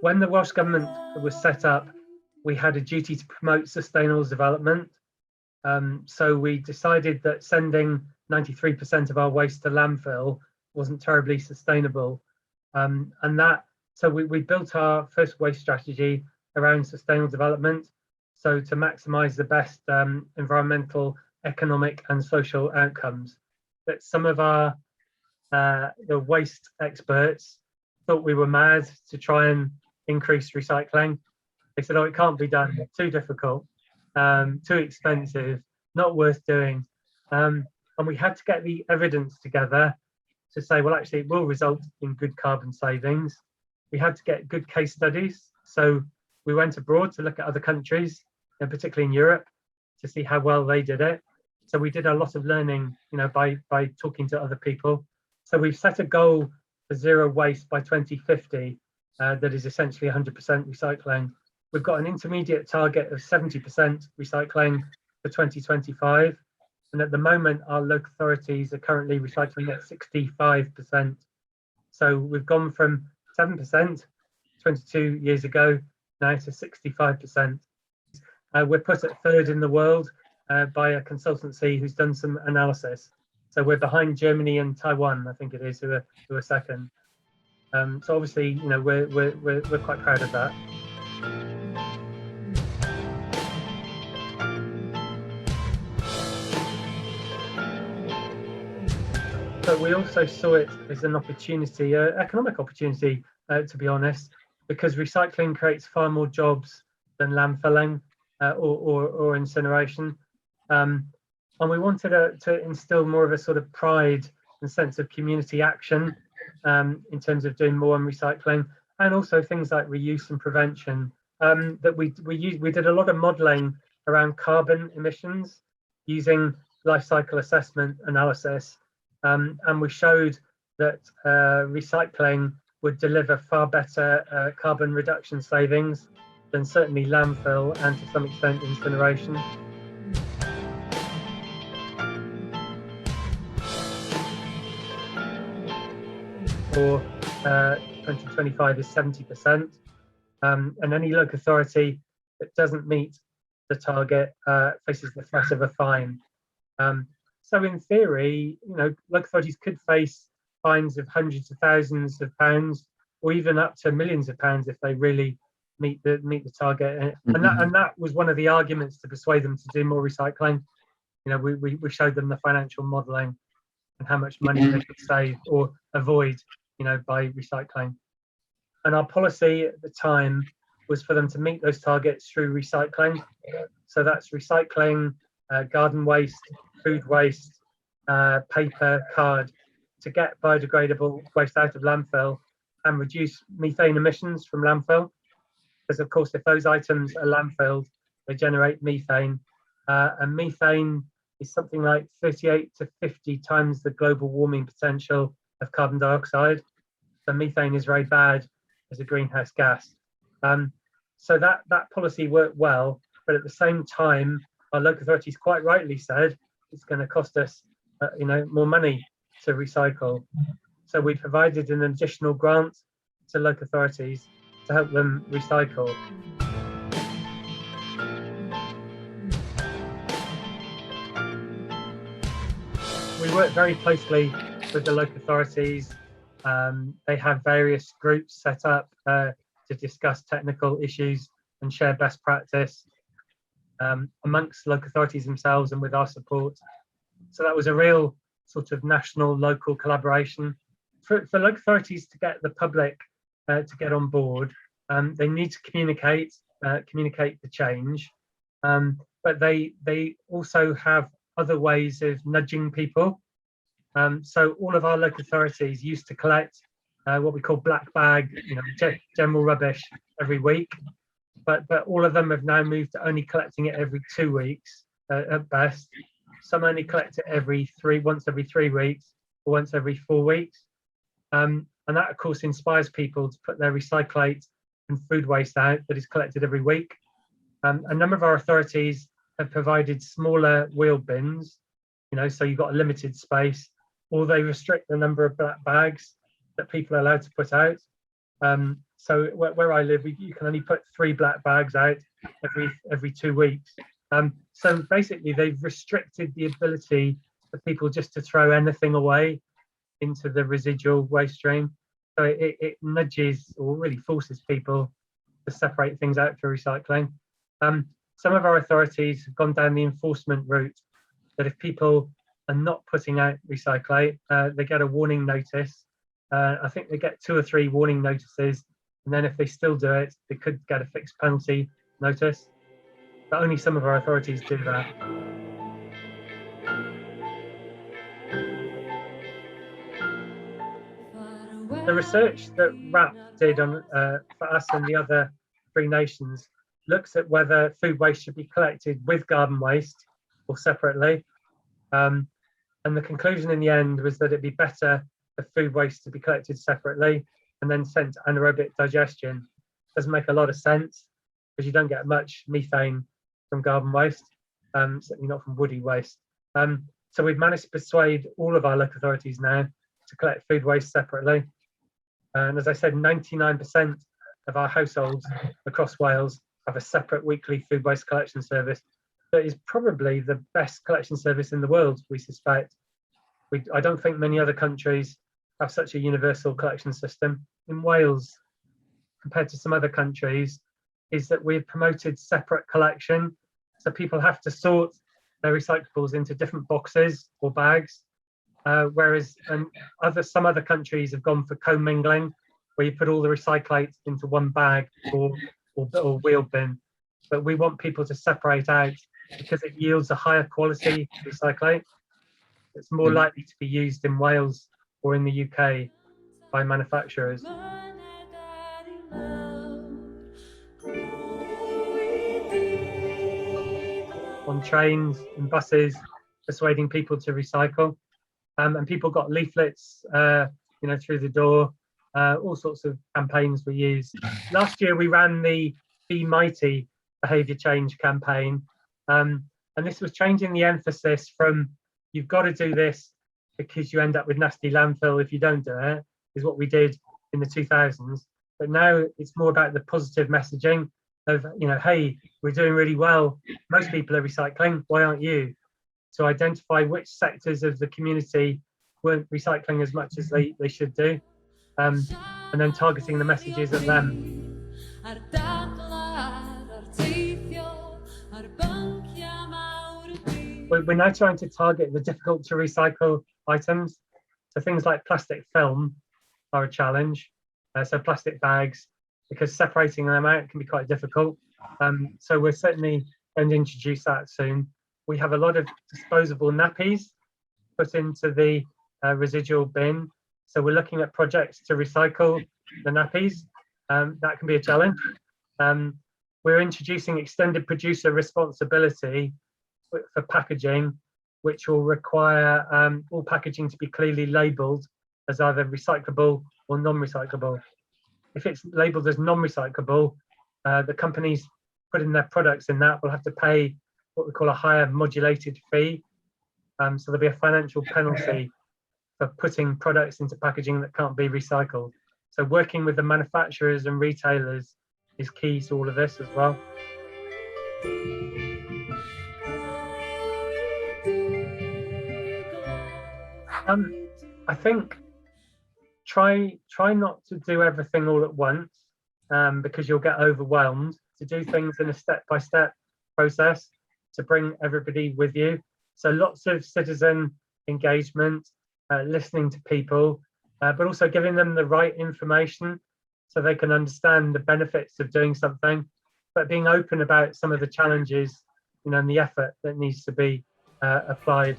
When the Welsh Government was set up, we had a duty to promote sustainable development. So we decided that sending 93% of our waste to landfill wasn't terribly sustainable. So we built our first waste strategy around sustainable development. So to maximize the best environmental, economic and social outcomes. But some of our the waste experts thought we were mad to try and increase recycling. They said, oh, it can't be done, too difficult, too expensive, not worth doing. And we had to get the evidence together to say, well, actually, it will result in good carbon savings. We had to get good case studies. So we went abroad to look at other countries, and particularly in Europe, to see how well they did it. So we did a lot of learning, by talking to other people. So we've set a goal for zero waste by 2050 that is essentially 100% recycling. We've got an intermediate target of 70% recycling for 2025. And at the moment, our local authorities are currently recycling at 65%. So we've gone from 7% 22 years ago now to 65%. We're put at third in the world by a consultancy who's done some analysis. So we're behind Germany and Taiwan, I think it is, who are second. So obviously, we're quite proud of that. But we also saw it as an opportunity, an economic opportunity, to be honest, because recycling creates far more jobs than landfilling or incineration. And we wanted to instill more of a sort of pride and sense of community action in terms of doing more on recycling, and also things like reuse and prevention. That we did a lot of modelling around carbon emissions using life cycle assessment analysis. And we showed that recycling would deliver far better carbon reduction savings than certainly landfill and to some extent incineration. For 2025 is 70%. And any local authority that doesn't meet the target faces the threat of a fine. So in theory, local authorities could face fines of hundreds of thousands of pounds, or even up to millions of pounds if they really meet the target. And that was one of the arguments to persuade them to do more recycling. We showed them the financial modelling and how much money they could save or avoid, by recycling. And our policy at the time was for them to meet those targets through recycling. So that's recycling garden waste, food waste, paper, card, to get biodegradable waste out of landfill and reduce methane emissions from landfill. Because of course, if those items are landfilled, they generate methane. And methane is something like 38 to 50 times the global warming potential of carbon dioxide. So methane is very bad as a greenhouse gas. So that policy worked well, but at the same time, our local authorities quite rightly said it's going to cost us, more money to recycle. So we provided an additional grant to local authorities to help them recycle. We work very closely with the local authorities. They have various groups set up to discuss technical issues and share best practice amongst local authorities themselves and with our support. So that was a real sort of national local collaboration. For local authorities to get the public to get on board, they need to communicate the change, but they also have other ways of nudging people. So all of our local authorities used to collect what we call black bag, general rubbish every week, but all of them have now moved to only collecting it every 2 weeks at best. Some only collect it once every 3 weeks, or once every 4 weeks. And And that, of course, inspires people to put their recyclate and food waste out that is collected every week. A number of our authorities have provided smaller wheel bins, so you've got a limited space, or they restrict the number of black bags that people are allowed to put out. So where I live, you can only put 3 black bags out every 2 weeks. So basically, they've restricted the ability for people just to throw anything away into the residual waste stream. So it nudges or really forces people to separate things out for recycling. Some of our authorities have gone down the enforcement route, that if people are not putting out recyclate, they get a warning notice. I think they get 2 or 3 warning notices, and then if they still do it, they could get a fixed penalty notice. But only some of our authorities do that. The research that RAP did on for us and the other 3 nations looks at whether food waste should be collected with garden waste or separately. And the conclusion in the end was that it'd be better for food waste to be collected separately and then sent to anaerobic digestion. Doesn't make a lot of sense because you don't get much methane from garden waste, certainly not from woody waste. So we've managed to persuade all of our local authorities now to collect food waste separately. And as I said, 99% of our households across Wales have a separate weekly food waste collection service that is probably the best collection service in the world, we suspect. I don't think many other countries have such a universal collection system. In Wales, compared to some other countries, is that we've promoted separate collection. So people have to sort their recyclables into different boxes or bags, whereas some other countries have gone for commingling, where you put all the recyclate into one bag or wheel bin. But we want people to separate out because it yields a higher quality recyclate. It's more likely to be used in Wales or in the UK by manufacturers. On trains and buses, persuading people to recycle, and people got leaflets, through the door. All sorts of campaigns were used. Last year, we ran the Be Mighty behaviour change campaign, and this was changing the emphasis from you've got to do this because you end up with nasty landfill if you don't do it, is what we did in the 2000s. But now it's more about the positive messaging of, hey, we're doing really well. Most people are recycling. Why aren't you? To identify which sectors of the community weren't recycling as much as they should do, and then targeting the messages at them. We're now trying to target the difficult to recycle items. So things like plastic film are a challenge. So plastic bags, because separating them out can be quite difficult. So we're certainly going to introduce that soon. We have a lot of disposable nappies put into the residual bin. So we're looking at projects to recycle the nappies. That can be a challenge. We're introducing extended producer responsibility for packaging, which will require all packaging to be clearly labelled as either recyclable or non-recyclable. If it's labelled as non-recyclable, the companies putting their products in that will have to pay what we call a higher modulated fee. So there'll be a financial penalty for putting products into packaging that can't be recycled. So working with the manufacturers and retailers is key to all of this as well. I think try not to do everything all at once, because you'll get overwhelmed. To do things in a step-by-step process to bring everybody with you. So lots of citizen engagement, listening to people, but also giving them the right information so they can understand the benefits of doing something, but being open about some of the challenges, and the effort that needs to be applied.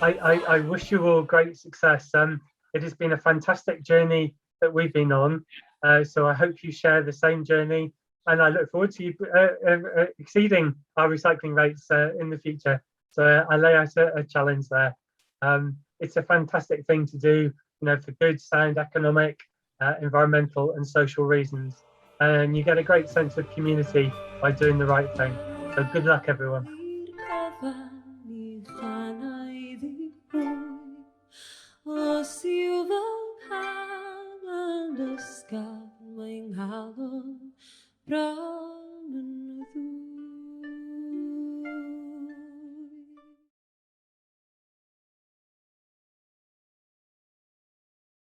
I wish you all great success. It has been a fantastic journey that we've been on. So I hope you share the same journey, and I look forward to you exceeding our recycling rates in the future. So I lay out a challenge there. It's a fantastic thing to do, for good, sound, economic, environmental and social reasons. And you get a great sense of community by doing the right thing. So good luck, everyone.